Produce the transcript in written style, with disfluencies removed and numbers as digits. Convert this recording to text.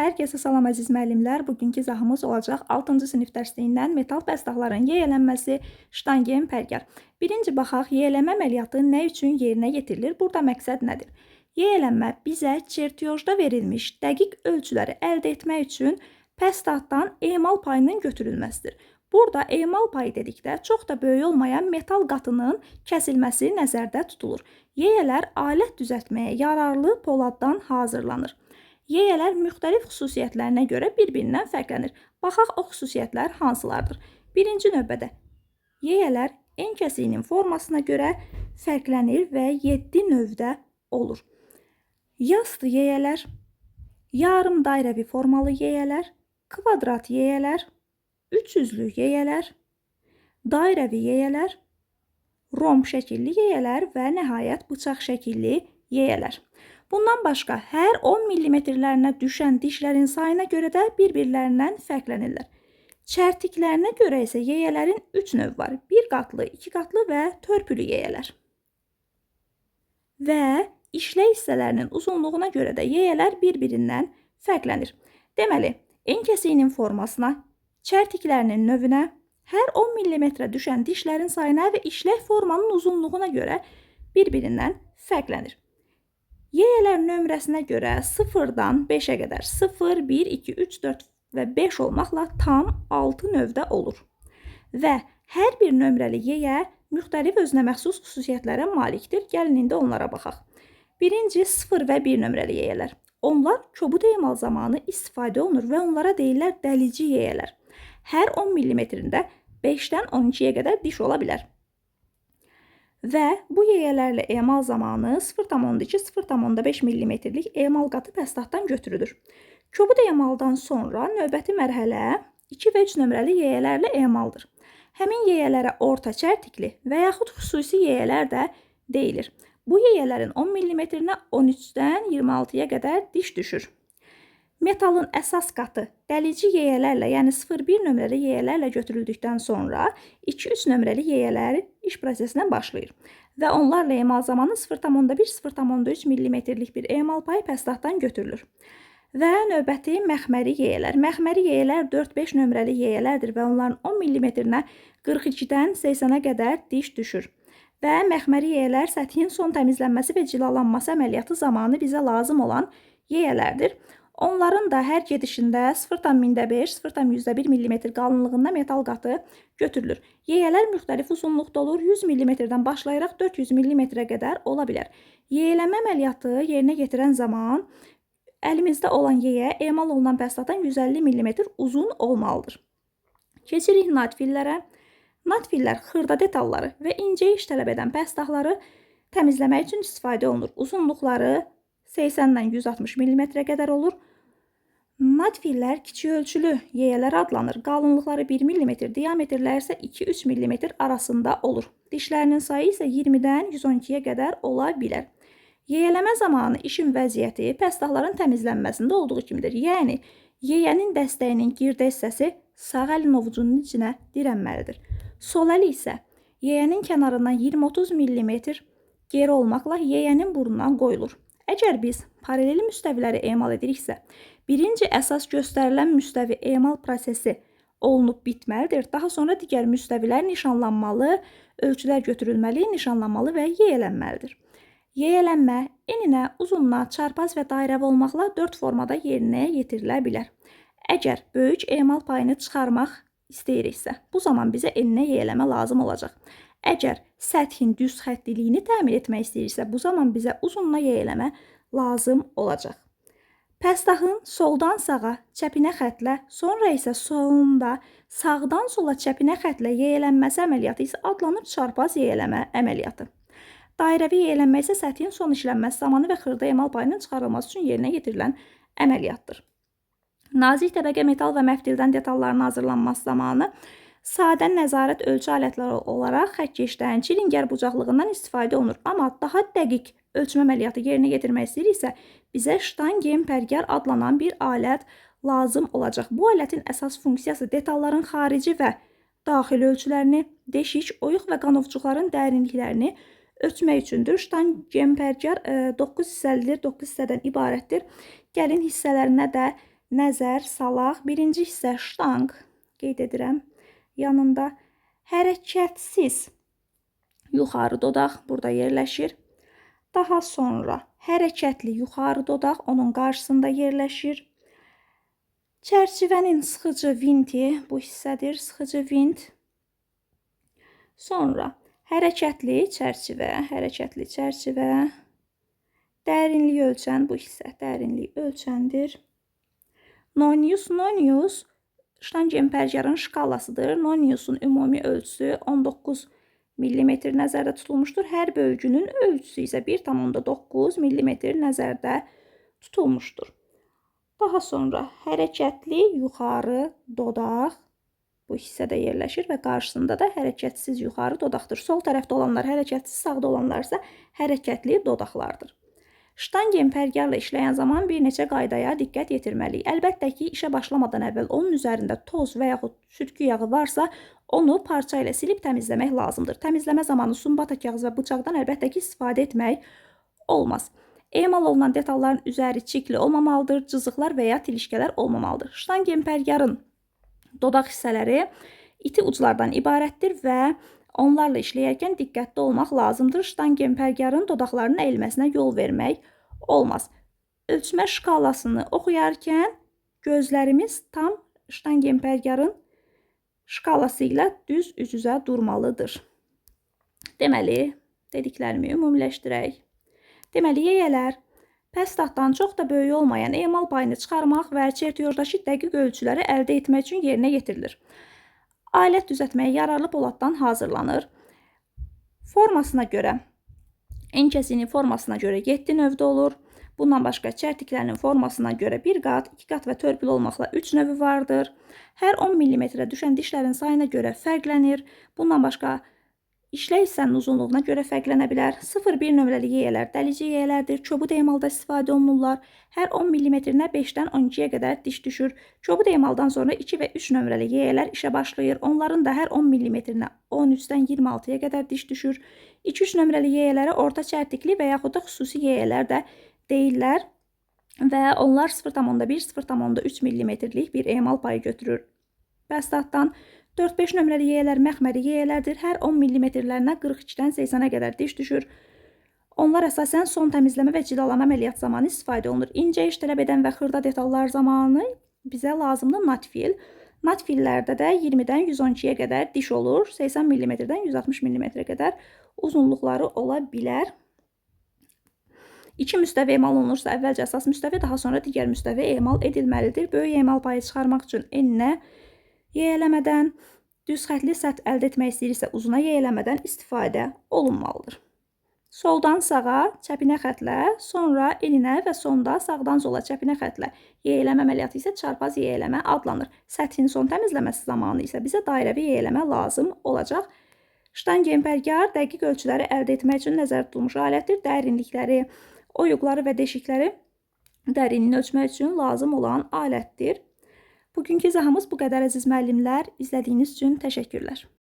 Hər kəsə salam əziz müəllimlər. Bugünkü izahımız olacaq 6-cı sinif dərsliyindən metal pəstahların yiyələnməsi, ştangen, pərgar. Birinci baxaq, yiyələnmə əməliyyatı nə üçün yerinə yetirilir? Burada məqsəd nədir? Yiyələnmə bizə çertyojda verilmiş dəqiq ölçüləri əldə etmək üçün pəstahdan emal payının götürülməsidir. Burada emal payı dedikdə çox da böyük olmayan metal qatının kəsilməsi nəzərdə tutulur. Yiyələr alət düzəltməyə yararlı poladdan hazırlanır. Yiyələr müxtəlif xüsusiyyətlərinə görə bir-birindən fərqlənir. Baxaq o xüsusiyyətlər hansılardır? Birinci növbədə yiyələr en kəsiyinin formasına görə fərqlənir və 7 növdə olur. Yastı yiyələr, yarım dairəvi formalı yiyələr, kvadrat yiyələr, üçüzlü yiyələr, dairəvi yiyələr, romb şəkilli yiyələr və nəhayət bıçaq şəkilli yiyələr. Bundan başqa, hər 10 millimetrlərinə düşən dişlərin sayına görə də bir-birlərindən fərqlənirlər. Çərtiklərinə görə isə yiyələrin 3 növ var. 1 qatlı, 2 qatlı və törpülü yiyələr. Və işlək hissələrinin uzunluğuna görə də yiyələr bir-birindən fərqlənir. Deməli, en kəsiyinin formasına, çərtiklərinin növünə, hər 10 millimetrə düşən dişlərin sayına və işlək formanın uzunluğuna görə bir-birindən fərqlənir. Yiyələr nömrəsinə görə 0-dan 5-ə qədər 0, 1, 2, 3, 4 və 5 olmaqla tam 6 növdə olur. Və hər bir nömrəli yiyə müxtəlif özünə məxsus xüsusiyyətlərə malikdir. Gəlin indi onlara baxaq. Birinci 0 və 1 nömrəli yiyələr. Onlar kobud emal zamanı istifadə olunur və onlara deyirlər dəlici yiyələr. Hər 10 millimetrində 5-dən 12-yə qədər diş ola bilər. Və bu yiyələrlə emal zamanı 0,2-0,5 millimetrlik emal qatı pəstahdan götürülür. Kobud emaldan sonra növbəti mərhələ 2 və 3 nömrəli yiyələrlə emaldır. Həmin yiyələrə orta çərtikli və yaxud xüsusi yiyələr də deyilir. Bu yiyələrin 10 millimetrinə 13-dən 26-ya qədər diş düşür. Metalın əsas qatı dəlici yiyələrlə, yəni 0,1 nömrəli yiyələrlə götürüldükdən sonra 2-3 nömrəli yiyələr iş prosesinə başlayır və onlarla emal zamanı 0,1-0,3 millimetrlik bir emal payı pəstahdan götürülür. Və növbəti məxməri yiyələr. Məxməri yiyələr 4-5 nömrəli yiyələrdir və onların 10 millimetrinə 42-dən 80-ə qədər diş düşür. Və məxməri yiyələr səthin son təmizlənməsi və cilalanması əməliyyatı zamanı bizə lazım olan yiyələrdir. Onların da hər gedişində 0,5-0,1 mm qalınlığında metal qatı götürülür. Yiyələr müxtəlif uzunluqda olur. 100 mm-dən başlayaraq 400 mm-ə qədər ola bilər. Yiyələnmə əməliyyatı yerinə yetirən zaman əlimizdə olan yiyə emal olunan pəstahdan 150 mm uzun olmalıdır. Keçirik natfillərə. Natfillər xırda detalları və incə iş tələb edən pəstahları təmizləmək üçün istifadə olunur. Uzunluqları 80-dən 160 mm-ə qədər olur. Natfillər kiçik ölçülü yiyələr adlanır. Qalınlıqları 1 mm, diametrləri isə 2-3 mm arasında olur. Dişlərinin sayı isə 20-dən 112-yə qədər ola bilər. Yiyələmə zamanı işin vəziyyəti pəstahların təmizlənməsində olduğu kimidir. Yəni, yiyənin dəstəyinin girdə hissəsi sağ əlin ovucunun içinə dirənməlidir. Sol əli isə yiyənin kənarından 20-30 mm geri olmaqla yiyənin burnundan qoyulur. Əgər biz paralel müstəviləri emal ediriksə, birinci əsas göstərilən müstəvi emal prosesi olunub bitməlidir. Daha sonra digər müstəvilər nişanlanmalı, ölçülər götürülməli, nişanlanmalı və yiyələnməlidir. Yiyələnmə eninə, uzunluğa, çarpaz və dairəvi olmaqla 4 formada yerinə yetirilə bilər. Əgər böyük emal payını çıxarmaq istəyiriksə, bu zaman bizə eninə yiyələmə lazım olacaq. Əgər səthin düz xəttliliyini təmin etmək istəyirsə, bu zaman bizə uzunluğa yiyələmə lazım olacaq. Pəstahın soldan sağa çəpinə xətlə, sonra isə solunda sağdan sola çəpinə xətlə yiyələnməsi əməliyyatı isə adlanır çarpaz yiyələmə əməliyyatı. Dairəvi yiyələnmə isə səthin son işlənməsi zamanı və xırda emal payının çıxarılması üçün yerinə yetirilən əməliyyatdır. Nazik təbəqə metal və məftildən detalların hazırlanması zamanı sadə nəzarət ölçü alətləri olaraq xəttkeşdən, çilingər bucaqlığından istifadə olunur. Amma daha dəqiq ölçmə əməliyyatı yerinə yetirmək istəyiriksə, bizə ştangen, pərgar adlanan bir alət lazım olacaq. Bu alətin əsas funksiyası detalların xarici və daxili ölçülərini, deşik, oyuq və qanovçuqların dərinliklərini ölçmək üçündür. Ştangen, pərgar 9 hissəlidir, 9 hissədən ibarətdir. Gəlin hissələrinə də nəzər salaq. Birinci hissə ştanq, qeyd edirəm, yanında hərəkətsiz yuxarı dodaq burada yerləşir. Daha sonra hərəkətli yuxarı dodaq onun qarşısında yerləşir. Çərçivənin sıxıcı vinti bu hissədir, sıxıcı vint. Sonra hərəkətli çərçivə, dərinlik ölçən bu hissə, dərinlik ölçəndir. Nonius ştangenpergarın şkalasıdır. Noniusun ümumi ölçüsü 19 mm nəzərdə tutulmuşdur. Hər bölgünün ölçüsü isə 1,9 mm nəzərdə tutulmuşdur. Daha sonra hərəkətli yuxarı dodaq bu hissədə yerləşir və qarşısında da hərəkətsiz yuxarı dodaqdır. Sol tərəfdə olanlar hərəkətsiz, sağda olanlar isə hərəkətli dodaqlardır. Ştangenpergarla işləyən zaman bir neçə qaydaya diqqət yetirməliyik. Əlbəttə ki, işə başlamadan əvvəl onun üzərində toz və yaxud sürtkü yağı varsa, onu parça ilə silib təmizləmək lazımdır. Təmizləmə zamanı sumbata kağız və bıçaqdan əlbəttə ki, istifadə etmək olmaz. Emal olunan detalların üzəri çirkli olmamalıdır, cızıqlar və ya tilişkələr olmamalıdır. Ştangenpergarın dodaq hissələri iti uclardan ibarətdir və onlarla işləyərkən diqqətli olmaq lazımdır. Ştangenpergarın dodaqlarının əyilməsinə yol vermək olmaz. Ölçmə şkalasını oxuyarkən gözlərimiz tam ştangenpergarın şkalası ilə düz üz-üzə durmalıdır. Deməli, dediklərimi ümumiləşdirək. Deməli, yeyələr pəstatdan çox da böyük olmayan emal payını çıxarmaq və çertiyojdakı dəqiq ölçüləri əldə etmək üçün yerinə yetirilir. Alət düzəltməyə yararlı poladdan hazırlanır. Formasına görə, enkəsinin formasına görə 7 növdə olur. Bundan başqa çərtiklərinin formasına görə 1 qat, 2 qat və törpül olmaqla 3 növü vardır. Hər 10 mm düşən dişlərin sayına görə fərqlənir. Bundan başqa İşlək hissənin uzunluğuna görə fərqlənə bilər. 0,1 nömrəli yeyələr dəlici yeyələrdir. Çobud emalda istifadə olunurlar. Hər 10 mm-nə 5-dən 12-yə qədər diş düşür. Çobud emaldan sonra 2 və 3 nömrəli yeyələr işə başlayır. Onların da hər 10 mm-nə 13-dən 26-ya qədər diş düşür. 2-3 nömrəli yeyələrə orta çərtikli və yaxud da xüsusi yeyələr də deyirlər və onlar 0,1-0,3 mm-lik bir emal payı götürür. Bəstatdan 4-5 nömrəli yeyələr məxməri yeyələrdir. Hər 10 mm-lərinə 42-dən 80-ə qədər diş düşür. Onlar əsasən son təmizləmə və cilalama əməliyyat zamanı istifadə olunur. İncə iş tələb edən və xırda detallar zamanı bizə lazımdır natfil. Natfillərdə də 20-dən 112-yə qədər diş olur. 80 mm-dən 160 mm-ə qədər uzunluqları ola bilər. 2 müstəvi emal olunursa, əvvəlcə əsas müstəvi, daha sonra digər müstəvi emal edilməlidir. Böyük emal payı çıxarmaq üçün eninə yeyələmədən, düz xətli səth əldə etmək istəyirsə uzuna yeyələmədən istifadə olunmalıdır. Soldan sağa çəpinə xətlə, sonra eninə və sonda sağdan sola çəpinə xətlə yeyələmə əməliyyatı isə çarpaz yeyələmə adlanır. Səthin son təmizləməsi zamanı isə bizə dairəvi yeyələmə lazım olacaq. Ştangenpergar dəqiq ölçüləri əldə etmək üçün nəzərdə tutulmuş alətdir. Dərinlikləri, oyuqları və deşikləri dərinliğini ölçmək üçün lazım olan alətdir. Bugünkü izahımız bu qədər əziz müəllimlər. İzlədiyiniz üçün təşəkkürlər.